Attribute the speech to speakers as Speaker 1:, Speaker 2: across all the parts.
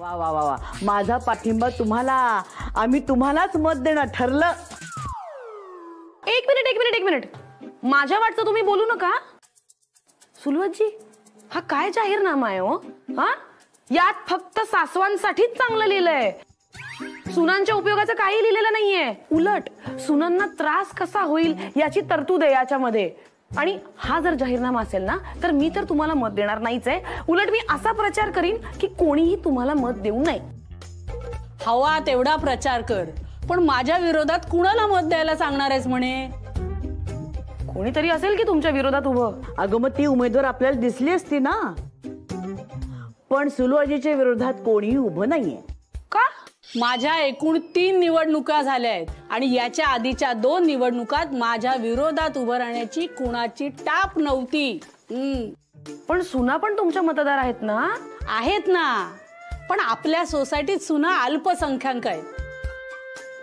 Speaker 1: वा वा वा वा, माझा पाठिंबा तुम्हाला, आम्ही तुम्हालाच मत देणं ठरलं.
Speaker 2: एक मिनिट, माझ्या वाटचं तुम्ही बोलू नका. सुलभाजी, हा काय जाहीरनामा आहे हो? हा, यात फक्त सासवांसाठीच चांगलं लिहिलंय, सुनांच्या उपयोगाचं काही लिहिलेलं नाहीये. उलट सुनांना त्रास कसा होईल याची तरतूद आहे याच्यामध्ये. आणि हा जर जाहीरनामा असेल ना, तर मी तर तुम्हाला मत देणार नाहीच आहे. उलट मी असा प्रचार करीन की कोणीही तुम्हाला मत देऊ नये.
Speaker 3: हवा तेवढा प्रचार कर, पण माझ्या विरोधात कुणाला मत द्यायला सांगणार आहेस म्हणे?
Speaker 2: कोणीतरी असेल की तुमच्या विरोधात उभं.
Speaker 1: अगं मग ती उमेदवार आपल्याला दिसली असती ना, पण सुलभाजीच्या विरोधात कोणीही उभं नाहीये.
Speaker 3: का? माझ्या एकूण 3 निवडणुका झाल्या आहेत आणि याच्या आधीच्या 2 निवडणुकात माझ्या विरोधात उभं राहण्याची कुणाची टाप नव्हती.
Speaker 2: पण सुना पण तुमच्या मतदार आहेत ना?
Speaker 3: आहेत ना, पण आपल्या सोसायटीत सुना अल्पसंख्याक आहेत.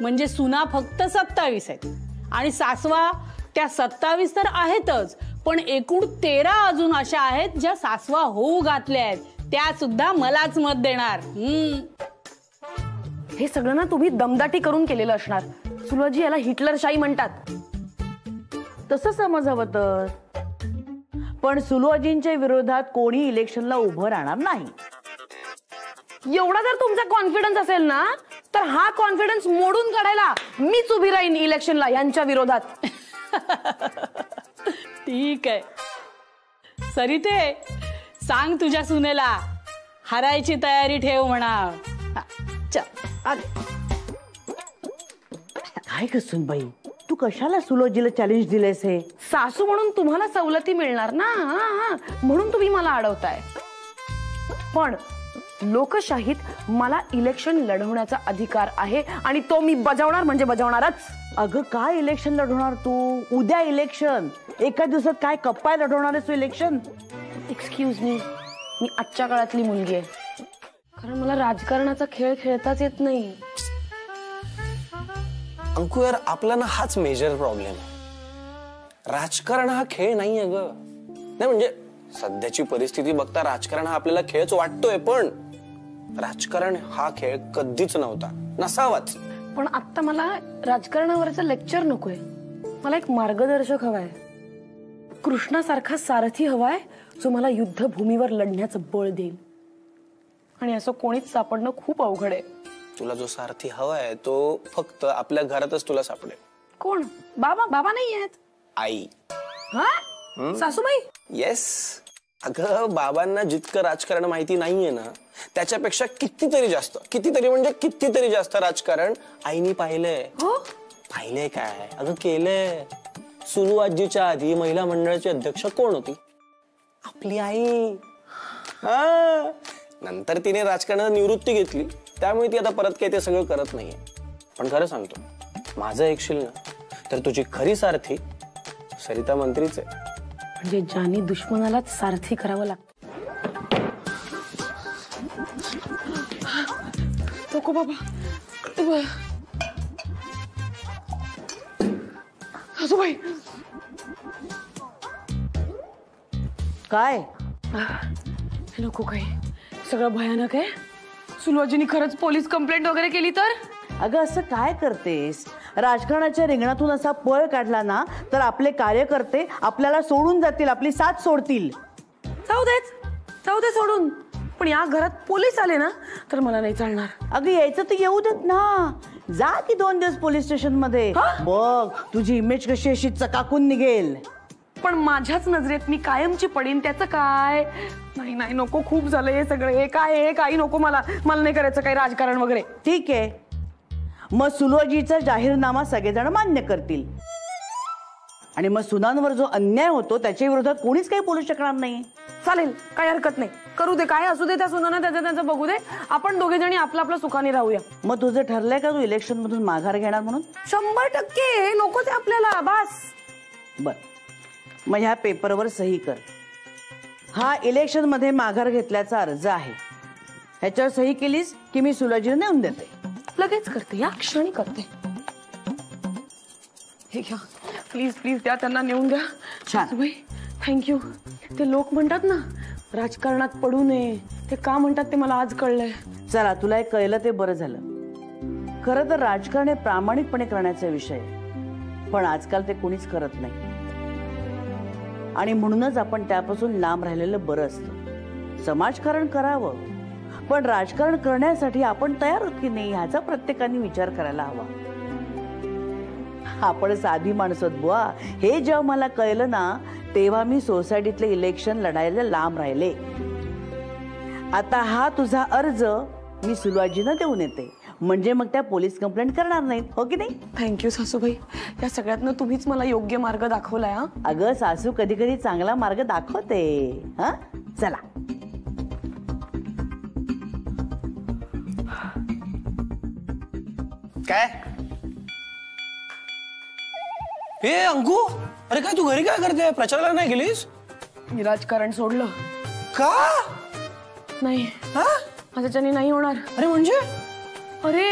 Speaker 3: म्हणजे सुना फक्त 27 आहेत आणि सासवा त्या 27 तर आहेतच, पण एकूण 13 अजून अशा आहेत ज्या सासवा होऊ घातल्या आहेत. त्या सुद्धा मलाच मत देणार.
Speaker 2: हे सगळं ना तुम्ही दमदाटी करून केलेलं असणार. सुलभाजी, याला हिटलरशाही म्हणतात.
Speaker 1: तसं समजावं तर, पण सुलभाजींच्या विरोधात कोणी इलेक्शनला उभं राहणार नाही.
Speaker 2: एवढा जर तुमचा कॉन्फिडन्स असेल ना, तर हा कॉन्फिडन्स मोडून काढायला मीच उभी राहीन इलेक्शनला यांच्या विरोधात.
Speaker 3: ठीक आहे सरिते, सांग तुझ्या सुनेला हरायची तयारी ठेव म्हणा.
Speaker 1: काय ग सुनबाई, तू कशाला सुलभाजीला चॅलेंज दिलेस? हे
Speaker 2: सासू म्हणून तुम्हाला सवलती मिळणार ना, म्हणून तुम्ही मला अडवताय. पण लोकशाहीत मला इलेक्शन लढवण्याचा अधिकार आहे आणि तो मी बजावणार म्हणजे बजावणारच.
Speaker 1: अगं काय इलेक्शन लढवणार तू? उद्या इलेक्शन, एका दिवसात काय कप्पाय लढवणार आहेस तू इलेक्शन?
Speaker 2: एक्सक्यूज मी आजच्या काळातली मुलगी आहे, कारण मला राजकारणाचा खेळ खेळताच येत नाही.
Speaker 4: अंकु यार, आपला ना हाच मेजर प्रॉब्लेम आहे. राजकारण हा खेळ नाहीये ग. नाही म्हणजे सध्याची परिस्थिती बघता राजकारण हा आपल्याला खेळच वाटतोय, पण राजकारण हा खेळ कधीच नव्हता, नसावाच.
Speaker 2: पण आता मला राजकारणावरचं लेक्चर नकोय, मला एक मार्गदर्शक हवाय. कृष्णासारखा सारथी हवाय जो मला युद्धभूमीवर लढण्याचं बळ देईल. आणि असं कोणीच सापडणं खूप अवघड आहे.
Speaker 4: तुला जो सारथी हवाय तो फक्त आपल्या घरातच तुला सापडेल.
Speaker 2: कोण? बाबा? बाबा नाही आहेत.
Speaker 4: आई.
Speaker 2: हा? सासूबाई?
Speaker 4: येस. अगं बाबांना जितकं राजकारण माहिती नाहीये ना, त्याच्यापेक्षा कितीतरी जास्त राजकारण आईनी पाहिलंय.
Speaker 2: हो?
Speaker 4: पाहिलंय काय? अगं केलंय. सुलू आजीच्या आधी महिला मंडळाची अध्यक्ष कोण होती? आपली आई. हा, नंतर तिने राजकारणात निवृत्ती घेतली, त्यामुळे ती आता परत काही ते सगळं करत नाहीये. पण खरं सांगतो, माझं ऐकशील ना तर तुझी खरी सारथी सरिता मंत्रीच आहे.
Speaker 2: म्हणजे ज्याने दुश्मनालाच सारथी करावं लागतं. नको बाबा. सासूबाई.
Speaker 1: काय?
Speaker 2: नको, काय सगळं भयानक आहे. सुलभाजींनी खरंच पोलीस कंप्लेंट वगैरे केली तर?
Speaker 1: अगं असं काय करतेस? राजकारणाच्या रिंगणातून असा पळ काढला ना तर आपले कार्यकर्ते आपल्याला सोडून जातील, आपली साथ सोडतील.
Speaker 2: जाऊ दे सोडून. पण या घरात पोलीस आले ना तर मला नाही चालणार.
Speaker 1: अगं यायचं तर येऊ देत ना, जा की 2 दिवस पोलीस स्टेशन मध्ये, बघ तुझी इमेज कशी अशी चकाकून निघेल.
Speaker 2: पण माझ्याच नजरेत मी कायमची पडीन, त्याचं काय? नाही नको, खूप झालं हे सगळं. हे काय, काही नको मला नाही करायचं काही राजकारण वगैरे.
Speaker 1: ठीक आहे, मग सुलभाजीचा जाहीरनामा सगळेजण मान्य करतील आणि मग सुनांवर जो अन्याय होतो त्याच्या विरोधात कोणीच काही बोलू शकणार नाही.
Speaker 2: चालेल, काही हरकत नाही. करू दे, काय असू दे त्या सुनांना त्याचं बघू दे. आपण दोघे जणी आपलं सुखाने राहूया.
Speaker 1: मग तुझं ठरलंय का तू इलेक्शन मधून माघार घेणार म्हणून?
Speaker 2: 100% नको ते आपल्याला, बस.
Speaker 1: बर, मग ह्या पेपरवर सही कर. हा इलेक्शन मध्ये माघार घेतल्याचा अर्ज आहे. ह्याच्यावर सही केलीस की मी सुलभाजीला नेऊन देते.
Speaker 2: लगेच करते, या क्षणी करते. हे घ्या, प्लीज द्या, त्यांना नेऊन द्या.
Speaker 1: छान.
Speaker 2: थँक्यू. ते लोक म्हणतात ना राजकारणात पडू नये, ते का म्हणतात ते मला आज कळलंय.
Speaker 1: चला, तुला एक कळलं ते बरं झालं. खरं तर राजकारण हे प्रामाणिकपणे करण्याचा विषय आहे, पण आजकाल ते कोणीच करत नाही आणि म्हणूनच आपण त्यापासून लांब राहिलेलं बरं असतं. समाजकारण करावं, पण राजकारण करण्यासाठी आपण तयार आहोत की नाही ह्याचा प्रत्येकाने विचार करायला हवा. आपण साधी माणसं आहोत बुवा, हे जेव्हा मला कळलं ना तेव्हा मी सोसायटीतले इलेक्शन लढायला लांब राहिले. आता हा तुझा अर्ज मी सुलवाजीनं देऊन येते, म्हणजे मग त्या पोलीस कंप्लेंट करणार नाहीत, हो की नाही?
Speaker 2: थँक्यू सासूबाई, या सगळ्यातनं तुम्हीच मला योग्य मार्ग दाखवलाय. हा
Speaker 1: अगं सासू कधी कधी चांगला मार्ग दाखवते. हा चला.
Speaker 4: काय हे अंकू, अरे काय तू घरी काय करते? प्रचाराला नाही गेलीस?
Speaker 2: मी राजकारण सोडलं.
Speaker 4: का?
Speaker 2: नाही,
Speaker 4: हा?
Speaker 2: माझ्याच्यानी नाही होणार.
Speaker 4: अरे म्हणजे
Speaker 2: अरे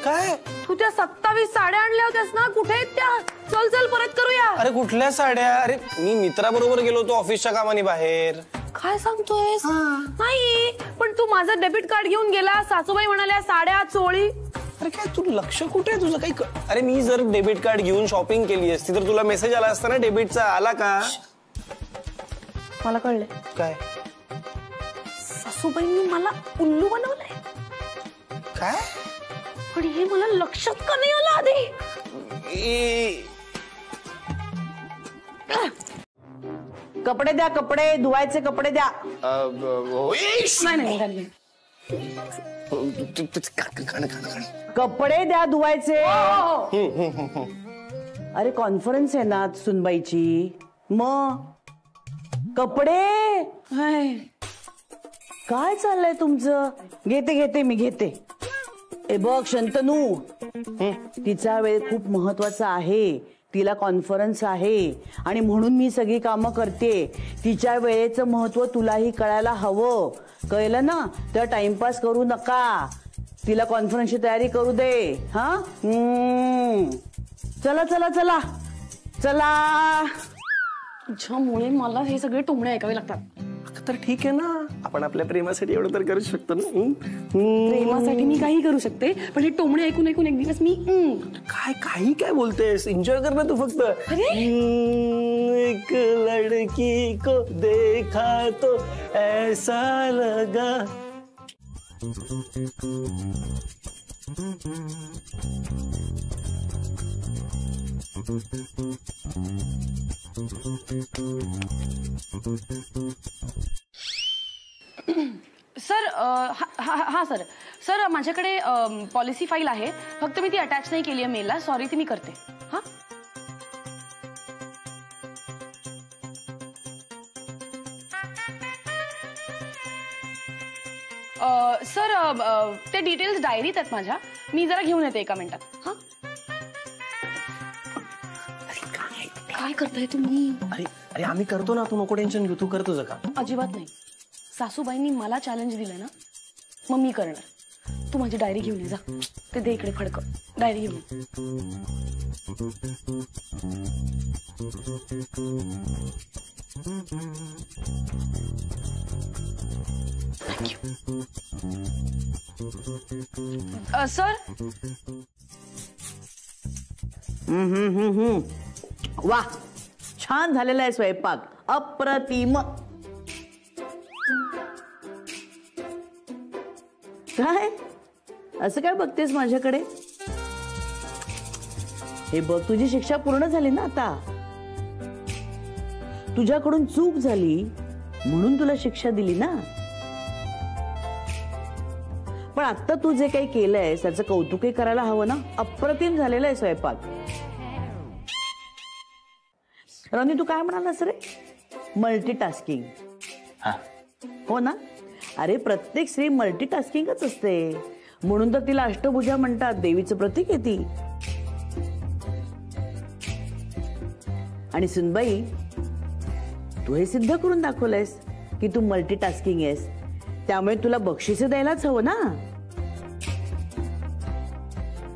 Speaker 4: काय?
Speaker 2: तू त्या 27 साड्या आणल्या होत्यास ना, कुठे आहेत त्या? चल चल परत करूया.
Speaker 4: अरे कुठल्या साड्या? अरे मी मित्राबरोबर गेलो होतो ऑफिसच्या कामाने बाहेर.
Speaker 2: काय सांगतोयस? नाही, पण तू माझं डेबिट कार्ड घेऊन गेला, सासूबाई म्हणाल्या साड्या चोळी.
Speaker 4: अरे काय तू लक्ष कुठे आहे तुझं? काही अरे मी जर डेबिट कार्ड घेऊन शॉपिंग केली असती तर तुला मेसेज आला असता ना डेबिटचा. आला का?
Speaker 2: मला कळले.
Speaker 4: काय?
Speaker 2: सासूबाईंनी मला उल्लू बनवलंय.
Speaker 4: काय?
Speaker 2: पण हे मला लक्षात का नाही आलं आधी?
Speaker 1: कपडे द्या, कपडे धुवायचे, कपडे द्या.
Speaker 2: नाही नाही.
Speaker 1: कपडे द्या धुवायचे. अरे कॉन्फरन्स आहे ना सुनबाईची, मग कपडे. काय चाललंय तुमचं? घेते मी घेते. ए बघ शंतनू, तिचा वेळ खूप महत्वाचा आहे, तिला कॉन्फरन्स आहे आणि म्हणून मी सगळी कामं करते. तिच्या वेळेचं महत्व तुलाही कळायला हवं, कळलं ना? तर टाइमपास करू नका, तिला कॉन्फरन्सची तयारी करू दे. हा चला चला चला चला.
Speaker 2: तुझ्यामुळे मला हे सगळे टोमणे ऐकावे लागतात.
Speaker 4: तर ठीक आहे ना, आपण आपल्या प्रेमासाठी एवढं तर करू शकतो ना.
Speaker 2: प्रेमासाठी मी काही करू शकते, पण हे टोमणे ऐकून ऐकून एक दिवस मी
Speaker 4: काय काही काय बोलतेस? एन्जॉय कर ना तू फक्त. एक लड़की को देखा तो ऐसा लगा.
Speaker 2: सर, हा सर. सर माझ्याकडे पॉलिसी फाईल आहे, फक्त मी ती अटॅच नाही केली आहे मेलला. सॉरी, ती मी करते. हा सर, ते डिटेल्स डायरीत आहेत माझ्या, मी जरा घेऊन येते एका मिनिटात. हा काय करताय तुम्ही?
Speaker 4: अरे अरे आम्ही करतो ना, तू नको टेन्शन घेऊ. तू कर तुझं का?
Speaker 2: अजिबात नाही. सासूबाईंनी मला चॅलेंज दिलं ना, मग मी करणार. तू माझी डायरी घेऊन ये जा. ते दे इकडे फडक. डायरी घेऊन थँक्यू. सर,
Speaker 1: वा, छान झालेला आहे स्वयंपाक, अप्रतिम. काय असं काय बघतेस माझ्याकडे? हे बघ, तुझी शिक्षा पूर्ण झाली ना आता. तुझ्याकडून चूक झाली म्हणून तुला शिक्षा दिली ना. पण आता तू जे काही केलंय त्याचं कौतुकही करायला हवं ना. अप्रतिम झालेला आहे स्वयंपाक. रनी, तू काय म्हणालास रे? मल्टीटास्किंग. हो ना? अरे प्रत्येक स्त्री मल्टीटास्किंगच असते, म्हणून तर तिला अष्टभुजा म्हणतात. देवीचं प्रतीक आहे ती. आणि सुनबाई, तू हे सिद्ध करून दाखवलंयस की तू मल्टीटास्किंग आहेस, त्यामुळे तुला बक्षीस द्यायलाच हवं ना.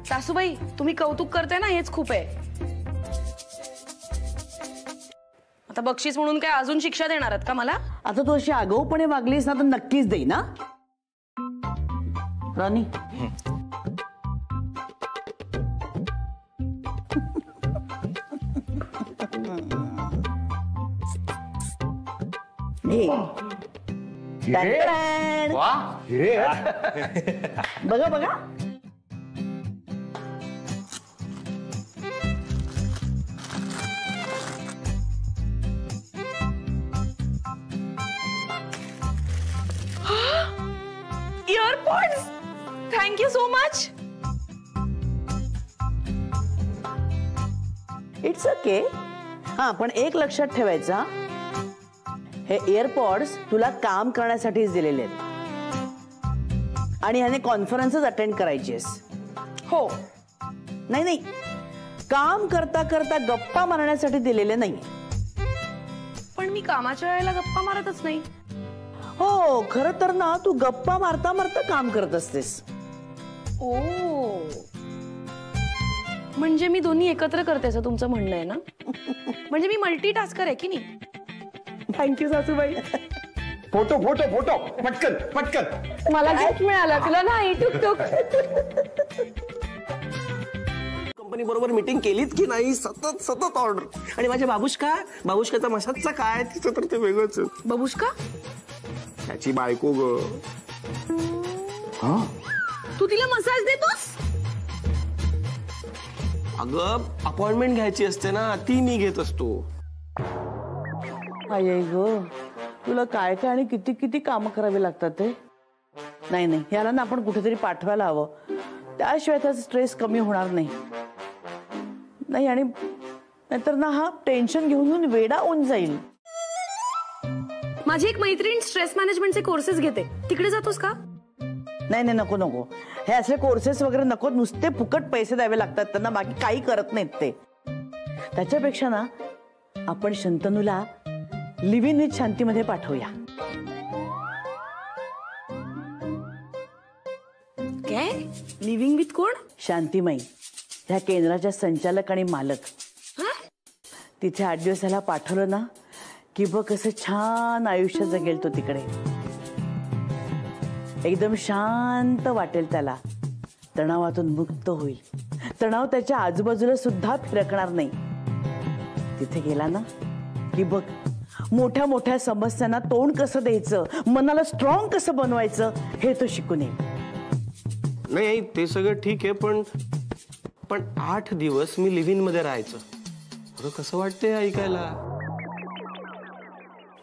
Speaker 2: सासूबाई, तुम्ही कौतुक करताय ना, हेच खूप आहे. आता बक्षीस म्हणून काय अजून शिक्षा देणार आहेत का मला?
Speaker 1: आता तू अशी आगाऊपणे वागलीस ना तर नक्कीच देईन ना. राणी घे. टॅन. बघा बघा.
Speaker 2: EarPods, thank you so much.
Speaker 1: It's okay. हा पण एक लक्षात ठेवायचा, हे इयरपॉड्स तुला काम करण्यासाठीच दिलेले आहेत आणि ह्याने कॉन्फरन्सच अटेंड करायचीस.
Speaker 2: हो.
Speaker 1: नाही नाही, काम करता करता गप्पा मारण्यासाठी दिलेले नाही.
Speaker 2: पण मी कामाच्या वेळेला गप्पा मारतच नाही.
Speaker 1: हो, खरं तर ना तू गप्पा मारता मारता काम करत असतेस.
Speaker 2: ओ, म्हणजे मी दोन्ही एकत्र करते असं तुमचं म्हणणं आहे ना? म्हणजे मी मल्टीटास्कर आहे की नाही?
Speaker 1: थँक्यू सासूबाई.
Speaker 5: फोटो फोटो फोटो पटकन पटकन.
Speaker 2: मला गिफ्ट मिळालं, तुला नाही. टुक
Speaker 4: कंपनी बरोबर मीटिंग केलीत की नाही? सतत सतत ऑर्डर. आणि माझ्या बाबुष्काचा मसाजचा काय, तिचं तर ते वेगळंच.
Speaker 2: बबुष्का,
Speaker 4: त्याची बायको ग.
Speaker 2: तू तिला मसाज देतोस?
Speaker 4: अगं अपॉइंटमेंट घ्यायची असते ना, ती मी घेत असतो.
Speaker 1: आई ग, तुला काय काय आणि किती किती कामं करावी लागतात ते. नाही नाही, ह्याला ना आपण कुठेतरी पाठवायला हवं, त्याशिवाय त्याचा स्ट्रेस कमी होणार नाही. नाही आणि नाहीतर ना हा टेन्शन घेऊन घेऊन वेडा होऊन जाईल.
Speaker 2: माझी एक मैत्रीण स्ट्रेस मॅनेजमेंटचे कोर्सेस घेते, तिकडे जातोस का?
Speaker 1: नाही नाही, नको नको, हे असले कोर्सेस वगैरे नको. नुसते फुकट पैसे द्यावे लागतात त्यांना, बाकी काही करत नाहीत ते. त्याच्यापेक्षा ना आपण शंतनूला लिव्ह इन विथ शांतीमध्ये पाठवूया.
Speaker 2: काय लिव्हिंग विथ कोण?
Speaker 1: शांतीमाई, ह्या केंद्राच्या संचालक आणि मालक.
Speaker 2: हा?
Speaker 1: तिथे 8 दिवसाला पाठवलं ना की बघ कसं छान आयुष्य जगेल तो तिकडे. एकदम शांत वाटेल त्याला, तणावातून मुक्त होईल. तणाव त्याच्या आजूबाजूला सुद्धा फिरकणार नाही. तिथे गेला ना की बघ मोठ्या मोठ्या समस्यांना तोंड कसं द्यायचं, मनाला स्ट्रॉंग कसं बनवायचं हे तो शिकून येईल.
Speaker 4: नाही ते सगळं ठीक आहे, पण 8 दिवस मी लिव्ह इन मध्ये राहायचं, थोडं कसं वाटतंय ऐकायला.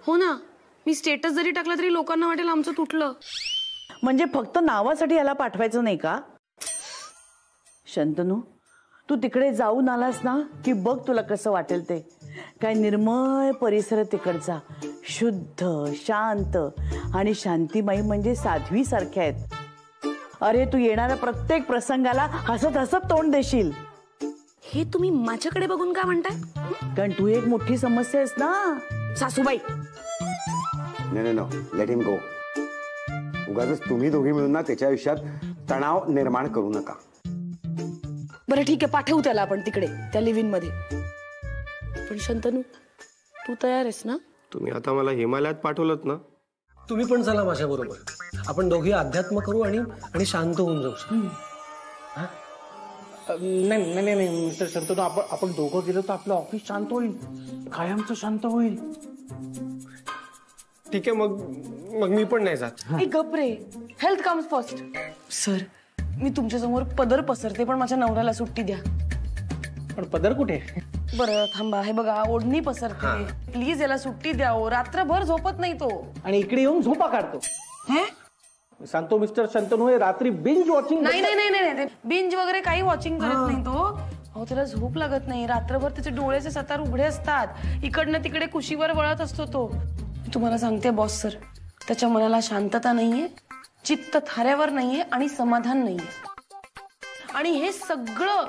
Speaker 2: हो ना, मी स्टेटस जरी टाकला तरी लोकांना वाटेल आमचं तुटलं.
Speaker 1: म्हणजे फक्त नावासाठी याला पाठवायचं नाही का? शंतनू, तू तिकडे जाऊन आलास ना की बघ तुला कसं वाटेल ते. काय निर्मळ परिसर तिकडचा, शुद्ध शांत. आणि शांतीमाई म्हणजे साध्वी सारख्या आहेत. अरे तू येणाऱ्या प्रत्येक प्रसंगाला हसत हसत तोंड देशील.
Speaker 2: हे तुम्ही माझ्याकडे बघून काय म्हणताय?
Speaker 1: कारण तू एक मोठी समस्या आहेस ना
Speaker 2: सासूबाई.
Speaker 5: नाही नो, लेट हिम गो. उगाच तुम्ही दोघी मिळून ना त्याच्या आयुष्यात तणाव निर्माण करू नका.
Speaker 2: बरं ठीक आहे, पाठवू त्याला आपण तिकडे त्या लिव्ह इन मध्ये. पण शंतनू, तू तयार आहेस ना?
Speaker 4: तुम्ही आता मला हिमालयात पाठवलत ना, तुम्ही पण चला माझ्या बरोबर. आपण दोघी अध्यात्म करू आणि शांत होऊन जाऊ.
Speaker 6: नाही नाही नाही मिस्टर शंतनू, आपण दोघं गेलो तर आपलं ऑफिस शांत होईल, कायमचं शांत होईल.
Speaker 4: ठीक आहे, मग मी पण नाही जात.
Speaker 2: गप रे, हेल्थ कम्स फर्स्ट. सर, मी तुमच्या समोर पदर पसरते, पण माझ्या नवऱ्याला सुट्टी द्या.
Speaker 6: पण पदर कुठे?
Speaker 2: बरं थांबा, हे बघा ओढणी पसरते, प्लीज याला सुट्टी द्या. रात्रभर झोपत नाही तो.
Speaker 6: आणि इकडे येऊन झोपा काढतो. सांगतो मिस्टर शंतनू, हे रात्री बिंज वॉचिंग.
Speaker 2: नाही नाही नाही नाही, बिंज वगैरे काही वॉचिंग करत नाही तो. अहो त्याला झोप लागत नाही, रात्रभर त्याचे डोळ्याचे सतार उघडे असतात, इकडनं तिकडे कुशीवर वळत असतो तो. तुम्हाला सांगते बॉस सर, त्याच्या मनाला शांतता नाहीये, चित्त थाऱ्यावर नाहीये आणि समाधान नाहीये. आणि हे सगळं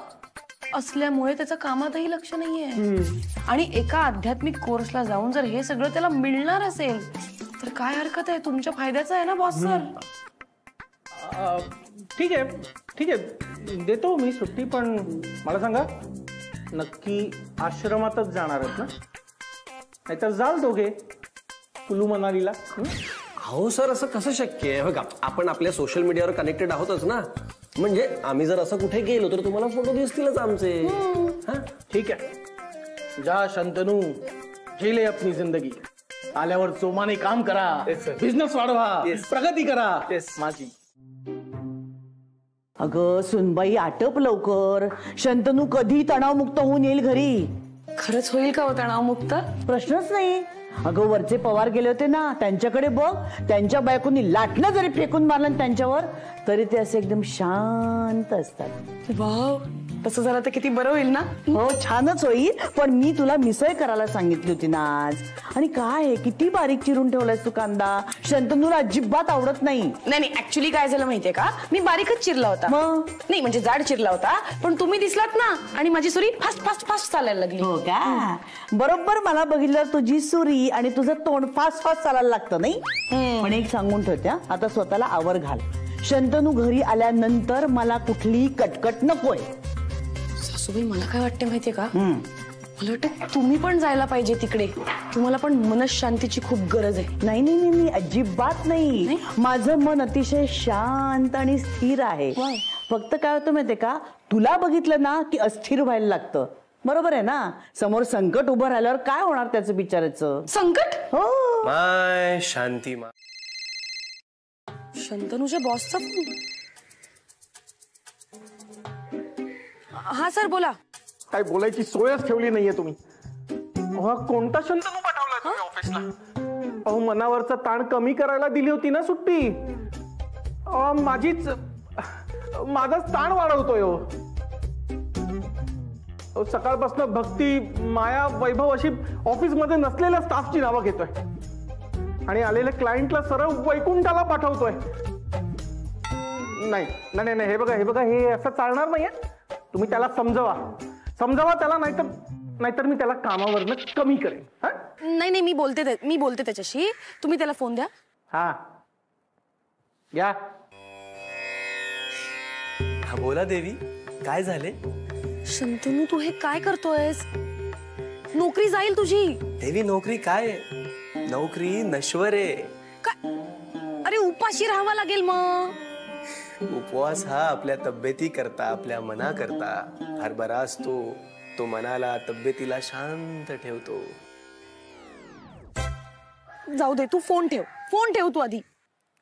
Speaker 2: असल्यामुळे त्याचं कामातही लक्ष नाहीये. आणि एका आध्यात्मिक कोर्सला जाऊन जर हे सगळं त्याला मिळणार असेल तर काय हरकत आहे? तुमच्या फायद्याचं आहे ना बॉस सर.
Speaker 6: ठीक आहे, देतो मी सुट्टी. पण मला सांगा, नक्की आश्रमातच जाणार आहेत ना? नाहीतर जाल दोघे कुलू मनालीला.
Speaker 7: अहो सर, असं कसं शक्य आहे? बघा, आपण आपल्या सोशल मीडियावर कनेक्टेड आहोतच ना. म्हणजे आम्ही जर असं कुठे गेलो तर तुम्हाला फोटो दिसतीलच आमचे. हा,
Speaker 6: ठीक आहे, जा शंतनू, झेले अपनी जिंदगी. आल्यावर जोमाने काम करा, बिझनेस वाढवा, प्रगती करा. माझी
Speaker 1: अगं सुनबाई, आटप लवकर. शंतनू कधी तणावमुक्त होऊन येईल घरी?
Speaker 2: खरंच होईल का हो तणावमुक्त?
Speaker 1: प्रश्नच नाही. अगं वरचे पवार गेले होते ना, त्यांच्याकडे बघ. त्यांच्या बायकोनी लाटणं जरी फेकून मारलं ना त्यांच्यावर, तरी ते असे एकदम शांत असतात.
Speaker 2: वाव, तसं झालं तर किती बरं होईल ना.
Speaker 1: हो, छानच होईल. पण मी तुला मिसळ करायला सांगितली होती ना आज. आणि काय किती बारीक चिरून ठेवलायस तू कांदा. शंतनूला अजिबात आवडत नाही.
Speaker 2: नाही, ऍक्च्युली काय झालं माहितीये का, मी बारीकच चिरला होता.
Speaker 1: मग?
Speaker 2: नाही म्हणजे जाड चिरला होता, पण तुम्ही दिसलात ना आणि माझी सुरी फास्ट फास्ट फास्ट चालायला लागली.
Speaker 1: हो का? बरोबर मला बघितलं तुझी सुरी आणि तुझं तोंड फास्ट फास्ट चालायला लागतं नाही. पण एक सांगून ठेवत्या, आता स्वतःला आवर घाल. शंतनू घरी आल्यानंतर मला कुठली कटकट नकोय.
Speaker 2: सासूबाई, मला काय वाटतं माहितीये का, मला वाटतं तुम्ही पण जायला पाहिजे तिकडे. तुम्हाला पण मनशांतीची खूप गरज आहे.
Speaker 1: नाही नाही नाही नाही, अजिबात नाही. माझं मन अतिशय शांत आणि स्थिर आहे. फक्त काय होतं माहितीये का, तुला बघितलं ना की अस्थिर व्हायला लागतं. बरोबर आहे ना? समोर संकट उभं राहिल्यावर काय होणार त्याचं बिचारायचं?
Speaker 2: संकट?
Speaker 1: हो.
Speaker 7: माय शांती मा.
Speaker 2: शंतनूच्या बॉसचा फोन. हा सर, बोला.
Speaker 6: काय बोलायची सोयच ठेवली नाहीये तुम्ही. कोणता शंतनू पाठवला तुम्ही ऑफिसला? अहो, मनावरचा ताण कमी करायला दिली होती ना सुट्टी. माझाच ताण वाढवतोय. सकाळपासून भक्ती, माया, वैभव अशी ऑफिसमध्ये नसलेल्या स्टाफची नावं घेतोय आणि आलेल्या क्लायंटला सरळ वैकुंठाला पाठवतोय. नाही नाही नाही, हे बघा, हे असं चालणार नाहीये. तुम्ही त्याला समजावा त्याला, नाहीतर मी त्याला कामावरनं कमी करेन.
Speaker 2: नाही, मी बोलते त्याच्याशी. तुम्ही त्याला फोन द्या.
Speaker 6: हा, या.
Speaker 7: हा, बोला देवी, काय झाले?
Speaker 2: शंतनू, तू हे काय करतोयस? नोकरी जाईल तुझी.
Speaker 7: देवी, नोकरी काय? नोकरी नश्वर आहे.
Speaker 2: काय? अरे उपाशी राहावं लागेल मग.
Speaker 7: उपवास हा आपल्या तब्येती करता, आपल्या मना करता फार बरा असतो. तो मनाला, तब्येतीला शांत ठेवतो.
Speaker 2: जाऊ दे, तू फोन ठेव तू आधी.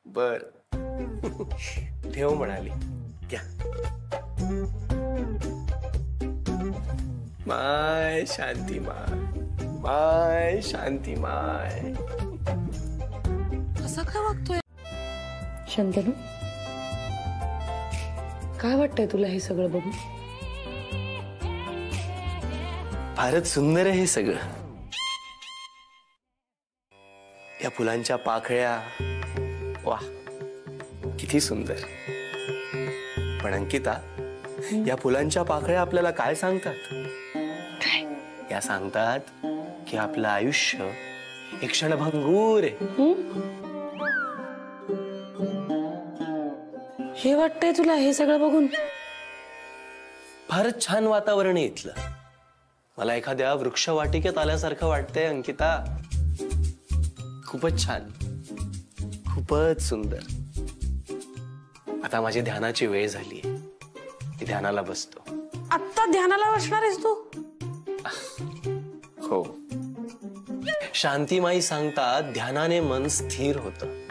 Speaker 7: बर ठेव म्हणाली. घ्या. माय शांती माय, माय शांती माय.
Speaker 2: असं काय वागतोय शंतनू? काय वाटतंय तुला हे सगळं बघून?
Speaker 7: फारच सुंदर आहे हे सगळं. या फुलांच्या पाकळ्या, वा किती सुंदर. पण अंकिता, या फुलांच्या पाकळ्या आपल्याला काय सांगतात? या सांगतात की आपलं आयुष्य एक क्षणभंगूर आहे.
Speaker 2: हे वाटतंय तुला हे सगळं बघून?
Speaker 7: फारच छान वातावरण आहे इथलं. मला एखाद्या वृक्षवाटिकेत आल्यासारखं वाटतंय अंकिता. खूपच छान, खूपच सुंदर. आता माझी ध्यानाची वेळ झाली. मी ध्यानाला बसतो.
Speaker 2: आता ध्यानाला बसणार आहेस तू?
Speaker 7: हो. शांतीमाई सांगतात, ध्यानाने मन स्थिर होतं.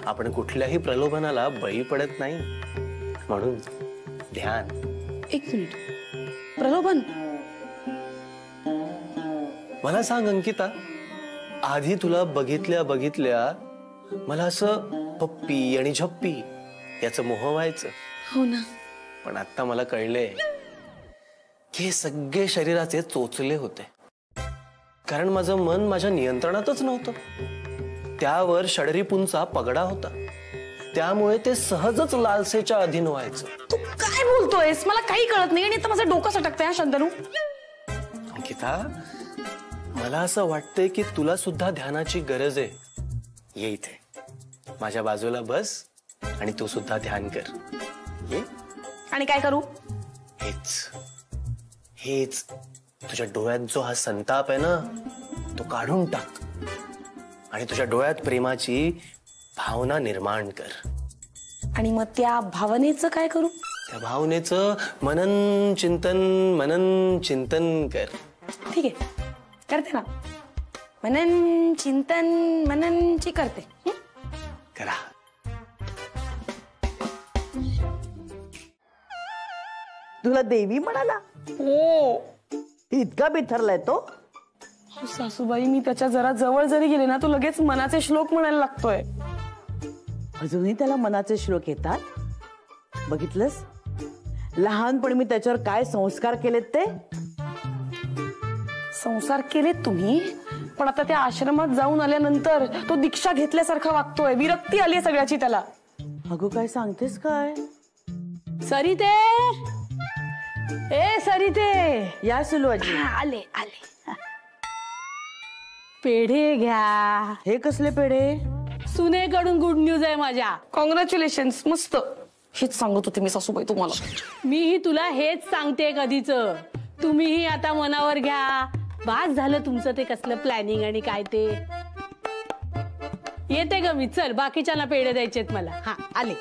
Speaker 7: आपण कुठल्याही प्रलोभनाला बळी पडत नाही. म्हणून ध्यान.
Speaker 2: एक मिनिट, प्रलोभन?
Speaker 7: मला सांग अंकिता, आधी तुला बघितल्या मला असं पप्पी आणि झप्पी याचं मोह व्हायचं.
Speaker 2: हो ना.
Speaker 7: पण आता मला कळले की हे सगळे शरीराचे चोचले होते. कारण माझं मन माझ्या नियंत्रणातच नव्हतं. त्यावर षडरिपूंचा पगडा होता. त्यामुळे ते सहजच लालसेच्या अधीन व्हायचं.
Speaker 2: तू काय बोलतोयस? मला काही कळत नाही आणि आता माझं डोकं सटकतंय शंतनू.
Speaker 7: अंकिता, मला असं वाटतंय की तुला सुद्धा ध्यानाची गरज आहे. ये इथे माझ्या बाजूला बस आणि तू सुद्धा ध्यान कर. ये.
Speaker 2: आणि काय करू?
Speaker 7: हेच तुझ्या डोळ्यात जो हा संताप आहे ना, तो काढून टाक आणि तुझ्या डोळ्यात प्रेमाची भावना निर्माण कर.
Speaker 2: आणि मग त्या भावनेचं काय करू?
Speaker 7: त्या भावनेचं मनन चिंतन कर.
Speaker 2: ठीक आहे, करते ना. मनन चिंतन करते.
Speaker 7: करा.
Speaker 1: तुला देवी म्हणाला?
Speaker 2: हो
Speaker 1: इतका बिथरलाय तो?
Speaker 2: सासूबाई, मी त्याच्या जरा जवळ जरी गेले ना, तो लगेच मनाचे श्लोक म्हणायला लागतोय.
Speaker 1: अजूनही त्याला मनाचे श्लोक येतात? बघितलंस, लहानपणी मी त्याच्यावर काय संस्कार केलेत ते.
Speaker 2: संसार केलेत तुम्ही, पण आता त्या आश्रमात जाऊन आल्यानंतर तो दीक्षा घेतल्यासारखा वागतोय. विरक्ती आली सगळ्याची त्याला.
Speaker 1: अगो काय सांगतेस काय?
Speaker 3: सरिते, ए सरिते,
Speaker 1: या सुलवाजी.
Speaker 2: आले आले.
Speaker 3: पेढे घ्या.
Speaker 1: हे कसले पेढे?
Speaker 3: सुनेकडून गुड न्यूज आहे माझ्या.
Speaker 2: कॉंग्रॅच्युलेशन्स. मस्त. हेच सांगत होते मी सासूबाई तुम्हाला.
Speaker 3: मीही तुला हेच सांगते कधीच. तुम्हीही आता मनावर घ्या. बास झालं तुमचं ते कसलं प्लॅनिंग आणि काय ते. येते ग मी. चल, बाकीच्यांना पेढे द्यायचेत मला. हा आले.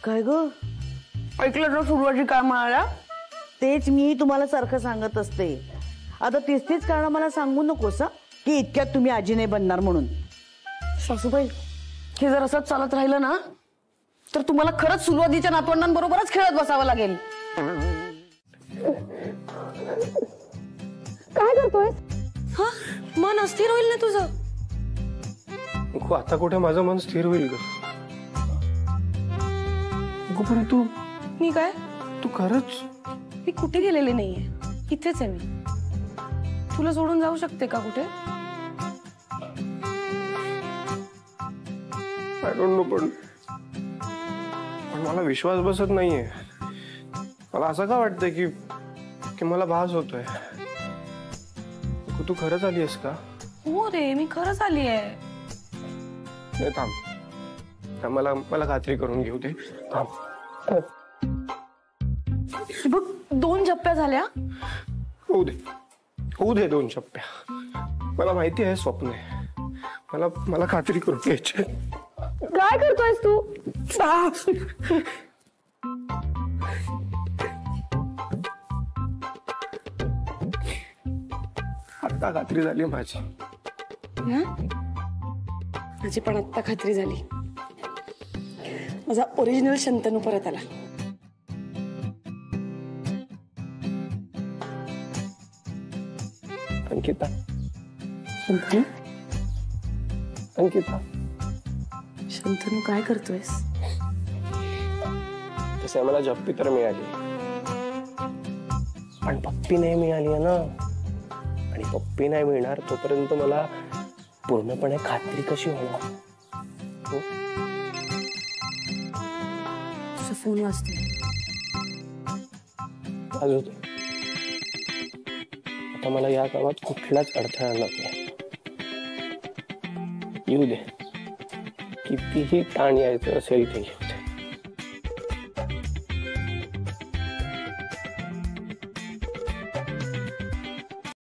Speaker 1: काय ग?
Speaker 2: ऐकलं ना सुरुवाती काय म्हणाला?
Speaker 1: तेच मी तुम्हाला सारखं सांगत असते. आता तीच कारण मला सांगू नकोस की इतक्यात तुम्ही आजी नाही बनणार म्हणून.
Speaker 2: सासूबाई, हे जर असंच चालत राहिलं ना, तर तुम्हाला खरंच सुरुवातीच्या नातवंडांबरोबरच खेळत बसावं लागेल. काय करतोय? हा, मन अस्थिर होईल ना तुझं.
Speaker 7: आता कुठे माझं मन स्थिर होईल ग? पण तू
Speaker 2: मी काय?
Speaker 7: तू खरंच?
Speaker 2: मी कुठे गेलेले नाहीये, इथेच आहे मी. तुला सोडून जाऊ शकते का कुठे?
Speaker 7: आय डोंट नो, पण मला विश्वास बसत नाहीये. मला असं का वाटतंय की मला भास होतोय. तू खरंच आली आहेस का?
Speaker 2: हो रे, मी खरंच आली आहे.
Speaker 7: नाही, थांब. मला खात्री करून घेऊ दे. थांब.
Speaker 2: बघ, 2 झप्प्या झाल्या.
Speaker 7: होऊ दे 2 झप्प्या. मला माहिती आहे स्वप्न आहे. मला खात्री करून घ्यायची.
Speaker 2: काय करतोयस तू?
Speaker 7: आता खात्री झाली माझी.
Speaker 2: माझी पण आत्ता खात्री झाली. माझा ओरिजिनल शंतनू परत आला.
Speaker 7: अंकिता,
Speaker 2: शंतनू काय करतोयस?
Speaker 7: तसं मला जप्पी तर मिळाली, पण पप्पी नाही मिळाली ना. आणि पप्पी नाही मिळणार तोपर्यंत मला पूर्णपणे खात्री कशी होणार?
Speaker 2: तुझा फोन वाजतोय.
Speaker 7: आता मला या कामात कुठलाच अडथळा नको. येऊ दे, कितीही ताण यायचं असेल ते.